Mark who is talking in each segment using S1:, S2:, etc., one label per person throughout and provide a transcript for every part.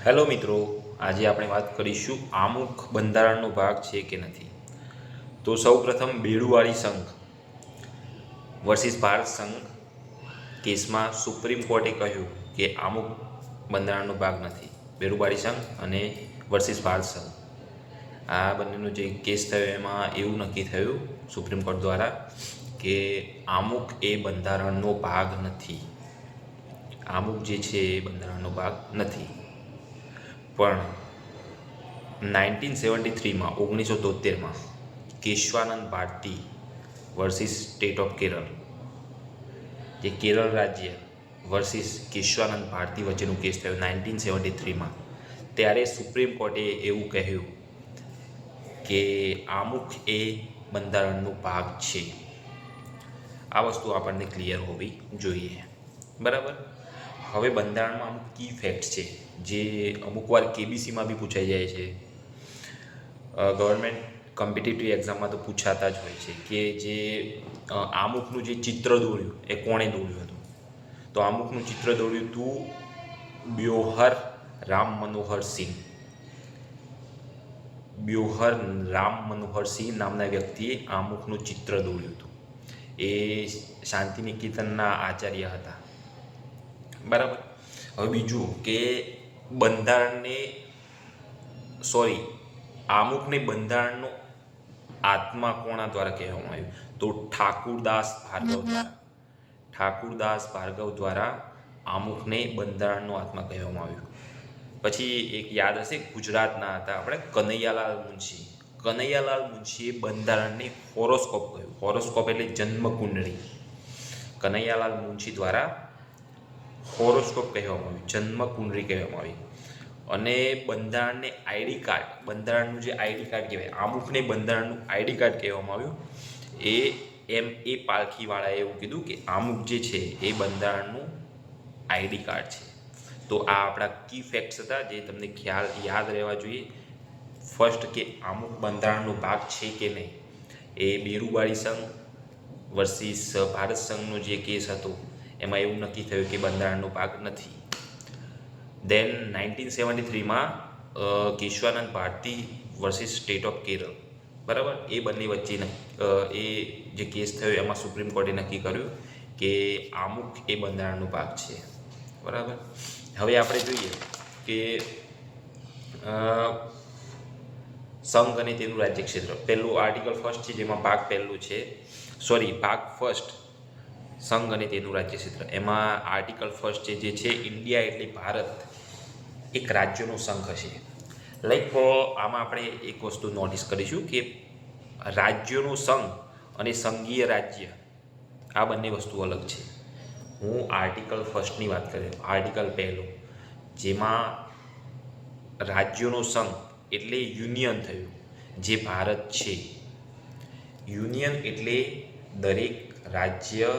S1: Hello મિત્રો, આજે આપણે વાત કરીશું આમુખ બંધારણનો ભાગ છે કે નથી. તો સૌપ્રથમ બેડુવાળી સંઘ વર્સિસ ભારત સંઘ કેસમાં સુપ્રીમ કોર્ટે કહ્યું કે આમુખ બંધારણનો ભાગ નથી. બેડુવાળી સંઘ અને વર્સિસ ભારત સંઘ આ બંનેનો જે કેસ થયો એમાં એવું નક્કી થયું સુપ્રીમ કોર્ટ દ્વારા કે આમુખ એ બંધારણનો ભાગ નથી. આમુખ જે છે એ બંધારણનો ભાગ નથી. પણ 1973માં 1973માં Kesavananda Bharati versus state of Kerala, જે કેરળ રાજ્ય વર્સિસ કેશવાનંદ ભારતી વચ્ચેનો કેસ થયો 1973માં, ત્યારે સુપ્રીમ કોર્ટે એવું કહ્યું કે આમુખ એ બંધારણનો ભાગ છે. આ વસ્તુ આપણને ક્લિયર હોવી જોઈએ, બરાબર. હવે બંધારણમાં અમુક કી ફેક્ટ્સ છે જે અમુક વાર કેબીસીમાં બી પૂછાઈ જાય છે. ગવર્મેન્ટ કોમ્પિટિટિવ એક્ઝામમાં તો પૂછાતા જ હોય છે કે જે આમુખનું જે ચિત્ર દોર્યું એ કોણે દોર્યું હતું. તો આમુખનું ચિત્ર દોર્યું હતું બ્યોહર રામ મનોહર સિંહ. બ્યોહર રામ મનોહર સિંહ નામના વ્યક્તિએ આમુખનું ચિત્ર દોર્યું હતું. એ શાંતિ નિકેતનના આચાર્ય હતા, બરાબર. હવે બીજું કે આમુખને બંધારણનો આત્મા કોના દ્વારા કહેવામાં આવ્યું? તો ઠાકુરદાસ ભાર્ગવ દ્વારા આમુખને બંધારણનો આત્મા કહેવામાં આવ્યું. પછી એક યાદ હશે, ગુજરાતના હતા આપણે કનૈયાલાલ મુનશીએ બંધારણને હોરોસ્કોપ કહ્યું. હોરોસ્કોપ એટલે જન્મકુંડળી. કનૈયાલાલ મુનશી દ્વારા હોરોસ્કોપ કહેવામાં આવ્યું, જન્મકુંડળી કહેવામાં આવી. અને બંધારણનું જે આઈડી કાર્ડ કહેવાય, આમુખને બંધારણનું આઈડી કાર્ડ કહેવામાં આવ્યું. એ પાલખીવાળાએ એવું કીધું કે આમુખ જે છે એ બંધારણનું આઈડી કાર્ડ છે. તો આ આપણા કી ફેક્ટ્સ હતા જે તમને યાદ રહેવા જોઈએ. ફર્સ્ટ કે આમુખ બંધારણનો ભાગ છે કે નહીં, એ બેરુવાળી સંઘ વર્સિસ ભારત સંઘનો જે કેસ હતો એમાં એવું નક્કી થયું કે બંધારણનો ભાગ નથી. દેન 1973માં Kesavananda Bharati versus state of Kerala, બરાબર. એ બંને વચ્ચે એ જે કેસ થયો એમાં સુપ્રીમ કોર્ટે નક્કી કર્યું કે આમુખ એ બંધારણનો ભાગ છે, બરાબર. હવે આપણે જોઈએ કે સંઘ અને તેનું રાજ્યક્ષેત્ર. પહેલું આર્ટિકલ ફર્સ્ટ છે જેમાં ભાગ ફર્સ્ટ સંઘ અને તેનું રાજ્યક્ષેત્ર. એમાં આર્ટિકલ ફર્સ્ટ જે છે ઇન્ડિયા એટલે ભારત એક રાજ્યનો સંઘ હશે. આમાં આપણે એક વસ્તુ નોટિસ કરીશું કે રાજ્યોનો સંઘ અને સંઘીય રાજ્ય આ બંને વસ્તુ અલગ છે. હું આર્ટિકલ ફર્સ્ટની વાત કરી, આર્ટિકલ પહેલો, જેમાં રાજ્યોનો સંઘ એટલે યુનિયન થયું, જે ભારત છે. યુનિયન એટલે દરેક રાજ્ય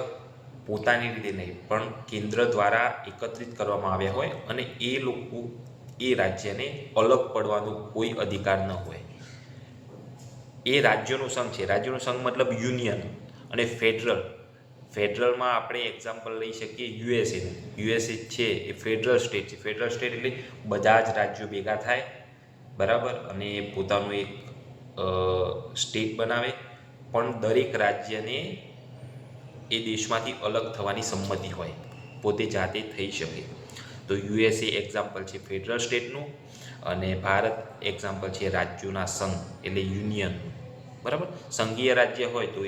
S1: પોતાની રીતે નહીં પણ કેન્દ્ર દ્વારા એકત્રિત કરવામાં આવ્યા હોય અને એ લોકો એ રાજ્યને અલગ પડવાનો કોઈ અધિકાર ન હોય. એ રાજ્યોનો સંઘ છે. રાજ્યોનો સંઘ મતલબ યુનિયન. અને ફેડરલમાં આપણે એક્ઝામ્પલ લઈ શકીએ યુએસએ છે એ ફેડરલ સ્ટેટ છે. ફેડરલ સ્ટેટ એટલે બધા જ રાજ્યો ભેગા થાય, બરાબર, અને પોતાનું એક સ્ટેટ બનાવે, પણ દરેક રાજ્યને એ દેશમાંથી અલગ થવાની સંમતિ હોય, પોતે જાતે થઈ શકે. તો યુએસએ એક્ઝામ્પલ છે ફેડરલ સ્ટેટનું, અને ભારત એક્ઝામ્પલ છે રાજ્યોના સંઘ એટલે યુનિયન, બરાબર. સંઘીય રાજ્ય હોય તો એ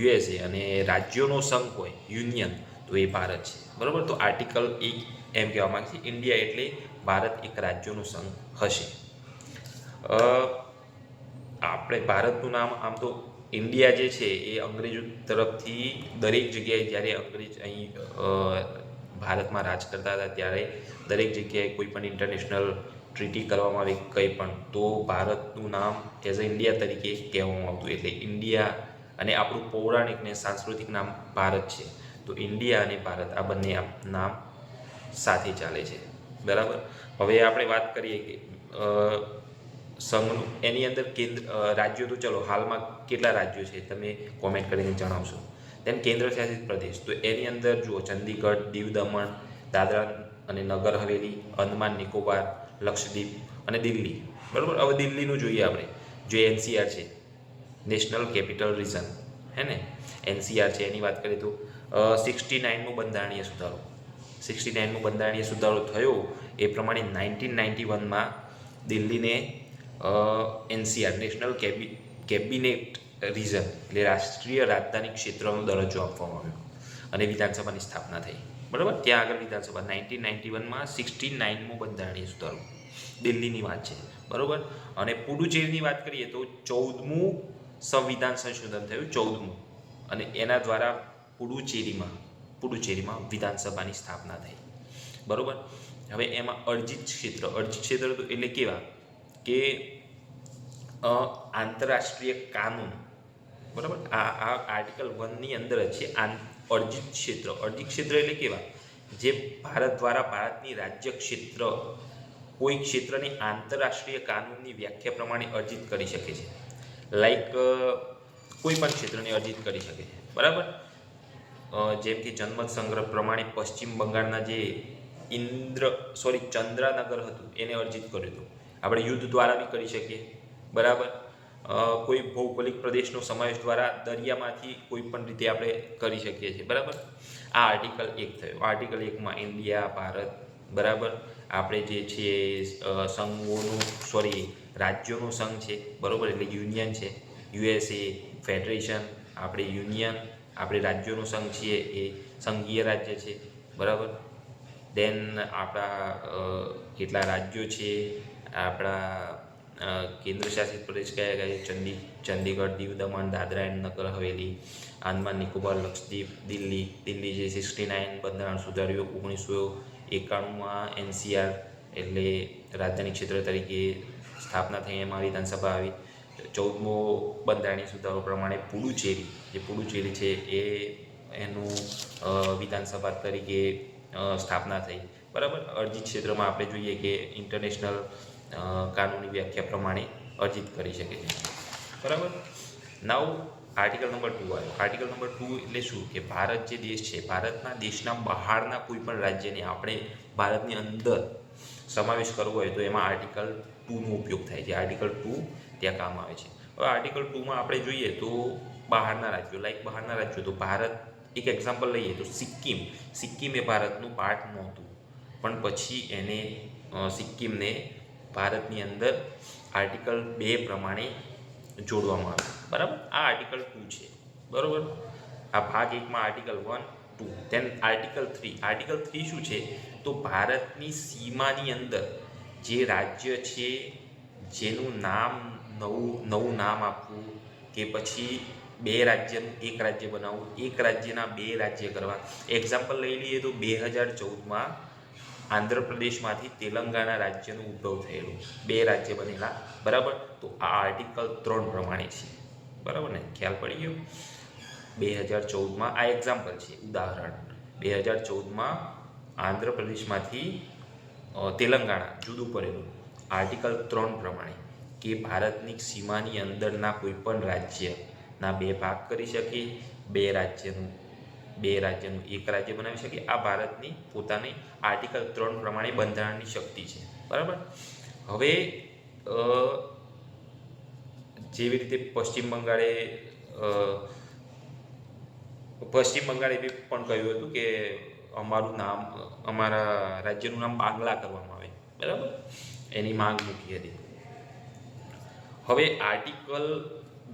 S1: યુએસએ, અને રાજ્યોનો સંઘ હોય યુનિયન તો એ ભારત છે, બરાબર. તો આર્ટિકલ 1 એમ કહેવા માંગે છે ઇન્ડિયા એટલે ભારત એક રાજ્યોનો સંઘ હશે. આપણે ભારતનું નામ આમ તો ઇન્ડિયા જે છે એ અંગ્રેજો તરફથી દરેક જગ્યાએ જ્યારે અંગ્રેજ અહીં ભારતમાં રાજ કરતા હતા ત્યારે દરેક જગ્યાએ કોઈ પણ ઇન્ટરનેશનલ ટ્રીટી કરવામાં આવી કંઈ પણ, તો ભારતનું નામ એઝ અ ઇન્ડિયા તરીકે કહેવામાં આવતું. એટલે ઇન્ડિયા અને આપણું પૌરાણિક ને સાંસ્કૃતિક નામ ભારત છે. તો ઇન્ડિયા અને ભારત આ બંને નામ સાથે ચાલે છે, બરાબર. હવે આપણે વાત કરીએ કે સંઘનું એની અંદર રાજ્યો તો ચલો હાલમાં કેટલા રાજ્યો છે તમે કોમેન્ટ કરીને જણાવશો. દેન કેન્દ્ર શાસિત પ્રદેશ, તો એની અંદર જુઓ ચંદીગઢ, દીવ દમણ, દાદરા અને નગર હવેલી, અંદમાન નિકોબાર, લક્ષદ્વીપ અને દિલ્હી. બરાબર, હવે દિલ્હીનું જોઈએ આપણે. જે એનસીઆર છે, નેશનલ કેપિટલ રિજન, હે ને, એનસીઆર છે, એની વાત કરીએ તો 69મો બંધારણીય સુધારો 69મો બંધારણીય સુધારો થયો એ પ્રમાણે 1991માં દિલ્હીને એનસીઆર નેશનલ કેબિનેટ રિજન એટલે રાષ્ટ્રીય રાજધાની ક્ષેત્રનો દરજ્જો આપવામાં આવ્યો અને વિધાનસભાની સ્થાપના થઈ. બરાબર, ત્યાં આગળ વિધાનસભા 1991માં 69મો બંધારણીય સુધારો દિલ્હીની વાત છે. બરાબર, અને પુડુચેરીની વાત કરીએ તો 14મું સંવિધાન સંશોધન થયું, 14મું, અને એના દ્વારા પુડુચેરીમાં વિધાનસભાની સ્થાપના થઈ. બરાબર, હવે એમાં અર્જિત ક્ષેત્ર તો એટલે કેવા કે આંતરરાષ્ટ્રીય કાનૂન. બરાબર, આ આર્ટિકલ 1ની અંદર જ છે. અર્જિત ક્ષેત્ર એટલે કેવા જે ભારત દ્વારા ભારતની રાજ્ય ક્ષેત્ર કોઈ ક્ષેત્રની આંતરરાષ્ટ્રીય કાનૂનની વ્યાખ્યા પ્રમાણે અર્જિત કરી શકે છે. લાઈક કોઈ પણ ક્ષેત્રની અર્જિત કરી શકે છે. બરાબર, જેમ કે જનમત સંગ્રહ પ્રમાણે પશ્ચિમ બંગાળના જે ચંદ્રાનગર હતું એને અર્જિત કર્યું હતું. આપણે યુદ્ધ દ્વારા બી કરી શકીએ. બરાબર, કોઈ ભૌગોલિક પ્રદેશનો સમાવેશ દ્વારા દરિયામાંથી કોઈ પણ રીતે આપણે કરી શકીએ છીએ. બરાબર, આ આર્ટિકલ 1 થયો. આર્ટિકલ 1માં ઇન્ડિયા, ભારત, બરાબર, આપણે જે છે રાજ્યોનો સંઘ છે. બરાબર, એટલે યુનિયન છે. યુએસએ ફેડરેશન, આપણે યુનિયન, આપણે રાજ્યોનો સંઘ છીએ એ સંઘીય રાજ્ય છે. બરાબર, દેન આપણા કેટલા રાજ્યો છે, આપણા કેન્દ્ર શાસિત પ્રદેશ કયા કયા છે? ચંદીગઢ, દીવ દમણ, દાદરા એન્ડ નગર હવેલી, આંદમાન નિકોબાર, લક્ષદ્વીપ, દિલ્હી જે 69 બંધારણ સુધાર્યું 1991માં એનસીઆર એટલે રાજધાની ક્ષેત્ર તરીકે સ્થાપના થઈ, એમાં વિધાનસભા આવી. 14મો બંધારણીય સુધારો પ્રમાણે પુડુચેરી છે એ એનું વિધાનસભા તરીકે સ્થાપના થઈ. બરાબર, અર્જિત ક્ષેત્રમાં આપણે જોઈએ કે ઇન્ટરનેશનલ કાનૂની વ્યાખ્યા પ્રમાણે અર્જિત કરી શકે છે. બરાબર, નાવ આર્ટિકલ નંબર 2 આવ્યો. આર્ટિકલ નંબર 2 એટલે શું કે ભારત જે દેશ છે, ભારતના દેશના બહારના કોઈ પણ રાજ્યને આપણે ભારતની અંદર સમાવેશ કરવો હોય તો એમાં આર્ટિકલ 2નો ઉપયોગ થાય છે. આર્ટિકલ 2 ત્યાં કામ આવે છે. હવે આર્ટિકલ 2માં આપણે જોઈએ તો બહારના રાજ્યો તો ભારત, એક એક્ઝામ્પલ લઈએ તો સિક્કિમ એ ભારતનું પાર્ટ નહોતું, પણ પછી એને સિક્કિમને ભારતની અંદર આર્ટિકલ 2 પ્રમાણે જોડવામાં આવ્યું. બરાબર, આ આર્ટિકલ 2 છે. બરાબર, આ ભાગ 1માં આર્ટિકલ 1, 2. દેન આર્ટિકલ 3. આર્ટિકલ 3 શું છે? તો ભારતની સીમાની અંદર જે રાજ્ય છે જેનું નવું નામ આપવું કે પછી બે રાજ્યનું એક રાજ્ય બનાવવું, એક રાજ્યના બે રાજ્ય કરવા. એક્ઝામ્પલ લઈ લઈએ તો 2014માં આંધ્રપ્રદેશમાંથી તેલંગાણા રાજ્યનું ઉદ્ભવ થયેલું, બે રાજ્ય બનેલા. બરાબર, તો આ આર્ટિકલ 3 પ્રમાણે છે. બરાબર ને, ખ્યાલ પડી ગયો? 2014માં આ એક્ઝામ્પલ છે, ઉદાહરણ. 2014માં આંધ્રપ્રદેશમાંથી તેલંગાણા જુદું પડેલું આર્ટિકલ 3 પ્રમાણે કે ભારતની સીમાની અંદરના કોઈ પણ રાજ્યના બે ભાગ કરી શકે, બે રાજ્યનું એક રાજ્ય બનાવી શકે. આ ભારતની પોતાની આર્ટિકલ 3 પ્રમાણે બંધારણની શક્તિ છે. બરાબર, હવે જેવી રીતે પશ્ચિમ બંગાળે બી પણ કહ્યું હતું કે અમારા રાજ્યનું નામ બાંગ્લા કરવામાં આવે. બરાબર, એની માંગ મૂકી હતી. હવે આર્ટિકલ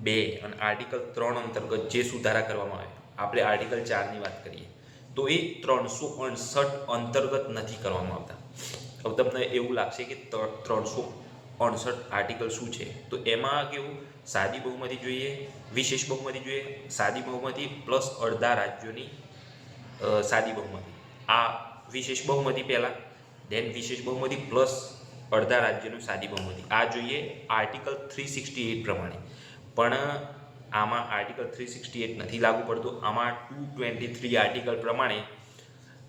S1: 2 અને આર્ટિકલ 3 અંતર્ગત જે સુધારા કરવામાં આવે, આપણે આર્ટિકલ 4ની વાત કરીએ તો એ 368 અંતર્ગત નથી કરવામાં આવતા. હવે તમને એવું લાગશે કે 368 આર્ટિકલ શું છે? તો એમાં કેવું, સાદી બહુમતી જોઈએ, વિશેષ બહુમતી જોઈએ, સાદી બહુમતી પ્લસ અડધા રાજ્યોની સાદી બહુમતી. આ વિશેષ બહુમતી પહેલાં, દેન વિશેષ બહુમતી પ્લસ અડધા રાજ્યનું સાદી બહુમતી. આ જોઈએ આર્ટિકલ 368 પ્રમાણે. પણ આમાં આર્ટિકલ 368 નથી લાગુ પડતું. આમાં 223 આર્ટિકલ પ્રમાણે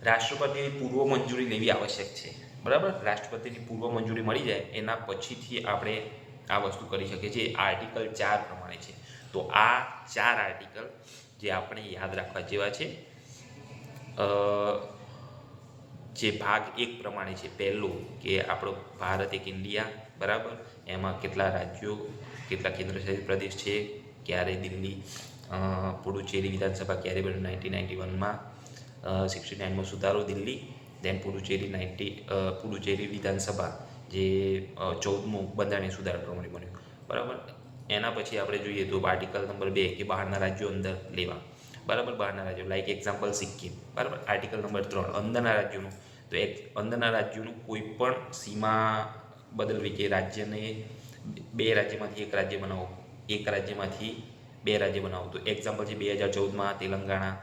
S1: રાષ્ટ્રપતિની પૂર્વ મંજૂરી લેવી આવશ્યક છે. બરાબર, રાષ્ટ્રપતિની પૂર્વ મંજૂરી મળી જાય એના પછીથી આપણે આ વસ્તુ કરી શકીએ છીએ. આર્ટિકલ 4 પ્રમાણે છે. તો આ 4 આર્ટિકલ જે આપણે યાદ રાખવા જેવા છે. જે ભાગ 1 પ્રમાણે છે. પહેલું કે આપણો ભારત એક ઇન્ડિયા, બરાબર, એમાં કેટલા રાજ્યો, કેટલા કેન્દ્રશાસિત પ્રદેશ છે, ક્યારે દિલ્હી પુડુચેરી વિધાનસભા ક્યારે બન્યું 1991માં, 69માં સુધારો દિલ્હી, દેન પુડુચેરી વિધાનસભા જે 14મું બંધારણીય સુધારા પ્રમાણે બન્યું, બરાબર. એના પછી આપણે જોઈએ તો આર્ટિકલ નંબર 2 કે બહારના રાજ્યો અંદર લેવા, બરાબર, બહારના રાજ્યો લાઈક એક્ઝામ્પલ સિક્કિમ, બરાબર. આર્ટિકલ નંબર 3 અંદરના રાજ્યોનું, તો અંદરના રાજ્યોનું કોઈ પણ સીમા બદલવી કે રાજ્યને 2 રાજ્યમાંથી એક રાજ્ય બનાવો, એક રાજ્યમાંથી 2 રાજ્ય બનાવો, તો એક્ઝામ્પલ છે 2014માં તેલંગાણા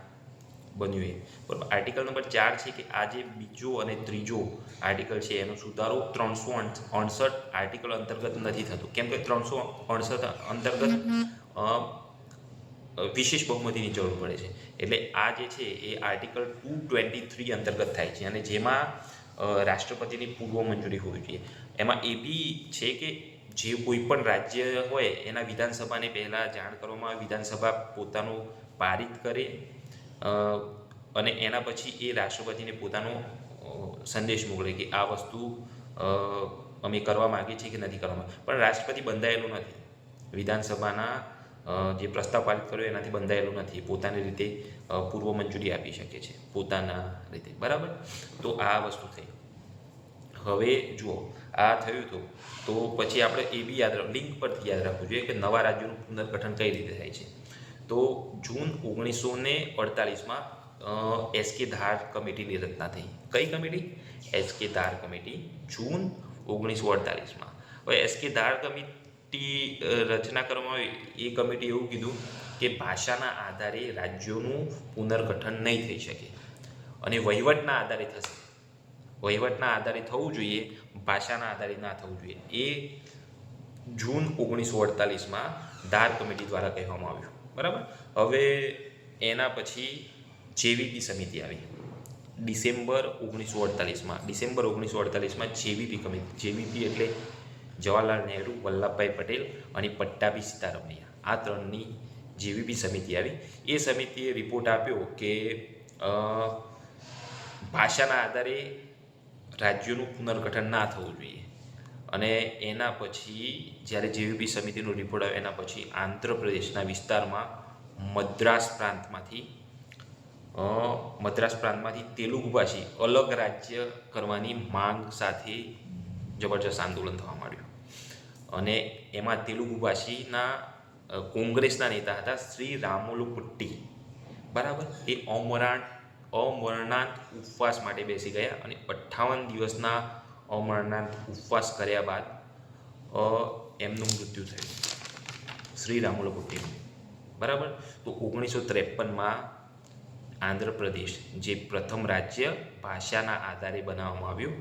S1: બન્યું એ, બરાબર. આર્ટિકલ નંબર 4 છે કે આ જે બીજો અને ત્રીજો આર્ટિકલ છે એનો સુધારો 368 આર્ટિકલ અંતર્ગત નથી થતો, કેમ કે 368 અંતર્ગત વિશેષ બહુમતીની જરૂર પડે છે. એટલે આ જે છે એ આર્ટિકલ 223 અંતર્ગત થાય છે, અને જેમાં રાષ્ટ્રપતિની પૂર્વ મંજૂરી હોવી જોઈએ. એમાં એ બી છે કે જે કોઈ પણ રાજ્ય હોય એના વિધાનસભાને પહેલાં જાણ કરવામાં આવે, વિધાનસભા પોતાનું પારિત કરે અને એના પછી એ રાષ્ટ્રપતિને પોતાનો સંદેશ મોકલે કે આ વસ્તુ અમે કરવા માગીએ છીએ કે નથી કરવામાં. પણ રાષ્ટ્રપતિ બંધાયેલું નથી, વિધાનસભાના જે પ્રસ્તાવ પારિત કર્યો એનાથી બંધાયેલું નથી, પોતાની રીતે પૂર્વ મંજૂરી આપી શકે છે પોતાના રીતે, બરાબર. તો આ વસ્તુ થઈ. હવે જુઓ, આ થયું હતું, તો પછી આપણે એ બી લિંક પરથી યાદ રાખવું જોઈએ કે નવા રાજ્યોનું પુનર્ગઠન કઈ રીતે થાય છે. તો જૂન 1948માં એસ.કે. ધાર કમિટીની રચના થઈ. કઈ કમિટી? એસ.કે. ધાર કમિટી, જૂન 1948માં. હવે એસ.કે. ધાર કમિટી રચના કરવામાં આવી. એ કમિટી એવું કીધું કે ભાષાના આધારે રાજ્યોનું પુનર્ગઠન નહીં થઈ શકે અને વહીવટના આધારે થશે. વહીવટના આધારે થવું જોઈએ, ભાષાના આધારે ના થવું જોઈએ. એ જૂન 1948માં ધાર કમિટી દ્વારા કહેવામાં આવ્યું, બરાબર. હવે એના પછી જેવીપી સમિતિ આવી ડિસેમ્બર 1948માં જેવીપી કમિટી. જેવીપી એટલે જવાહરલાલ નહેરુ, વલ્લભભાઈ પટેલ અને પટ્ટાભી સીતારમૈયા, આ ત્રણની જેવીપી સમિતિ આવી. એ સમિતિએ રિપોર્ટ આપ્યો કે ભાષાના આધારે રાજ્યોનું પુનર્ગઠન ના થવું જોઈએ. અને એના પછી જ્યારે જેવીપી સમિતિનો રિપોર્ટ આવ્યો એના પછી આંધ્રપ્રદેશના વિસ્તારમાં મદ્રાસ પ્રાંતમાંથી તેલુગુ ભાષી અલગ રાજ્ય કરવાની માંગ સાથે જબરજસ્ત આંદોલન થવા માંડ્યું. અને એમાં તેલુગુ ભાષીના કોંગ્રેસના નેતા હતા શ્રી રામુલુ પુટ્ટી, બરાબર. એ અમરનાથ ઉપવાસ માટે બેસી ગયા અને 58 દિવસના અમરનાથ ઉપવાસ કર્યા બાદ એમનું મૃત્યુ થયું, શ્રી રામુલુ પુટ્ટીનું, બરાબર. તો 1953માં આંધ્રપ્રદેશ જે પ્રથમ રાજ્ય ભાષાના આધારે બનાવવામાં આવ્યું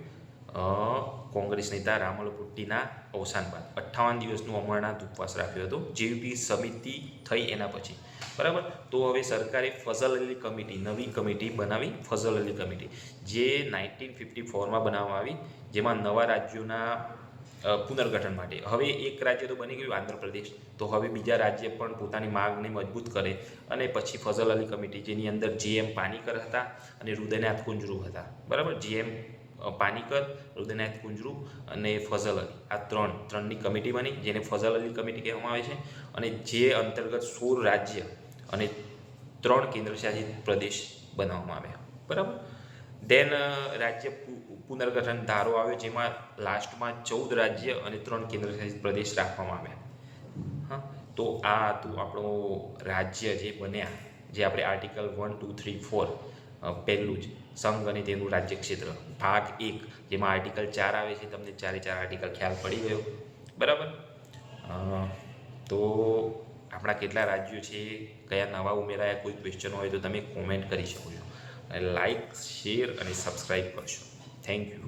S1: કોંગ્રેસ નેતા રામુલુ પુટ્ટીના અવસાન બાદ 58 દિવસનું અમરનાથ ઉપવાસ રાખ્યો હતો. જેવીપી સમિતિ થઈ એના પછી, બરાબર. તો હવે સરકારે ફઝલ અલી કમિટી, નવી કમિટી બનાવી, ફઝલ અલી કમિટી, જે 1954માં બનાવવામાં આવી, જેમાં નવા રાજ્યોના પુનર્ગઠન માટે. હવે એક રાજ્ય તો બની ગયું આંધ્રપ્રદેશ, તો હવે બીજા રાજ્ય પણ પોતાની માંગને મજબૂત કરે અને પછી ફઝલ અલી કમિટી, જેની અંદર જે.એમ. પાનીકર હતા અને હૃદયનાથ કુંજરૂ હતા, બરાબર. જે.એમ. પાનીકર, હૃદયનાથ કુંજરૂ અને ફઝલ અલી, આ ત્રણની કમિટી બની, જેને ફઝલ અલી કમિટી કહેવામાં આવે છે. અને જે અંતર્ગત 16 રાજ્ય અને 3 કેન્દ્રશાસિત પ્રદેશ બનાવવામાં આવ્યા, બરાબર. દેન રાજ્ય પુનર્ગઠન ધારો આવ્યો, જેમાં લાસ્ટમાં 14 રાજ્ય અને 3 કેન્દ્રશાસિત પ્રદેશ રાખવામાં આવ્યા. હા, તો આ હતું આપણો રાજ્ય જે બન્યા, જે આપણે આર્ટિકલ 1, 2, 3, 4 પહેલું જ સંઘ અને તેનું રાજ્ય ક્ષેત્ર ભાગ 1, જેમાં આર્ટિકલ 4 આવે છે. તમને 4 આર્ટિકલ ખ્યાલ પડી ગયો, બરાબર. તો આપણા કેટલા રાજ્યો છે, કયા નવા ઉમેરાયા, કોઈ ક્વેશ્ચન હોય તો તમે કોમેન્ટ કરી શકો છો. લાઈક, શેર અને સબસ્ક્રાઈબ કરશો. Thank you.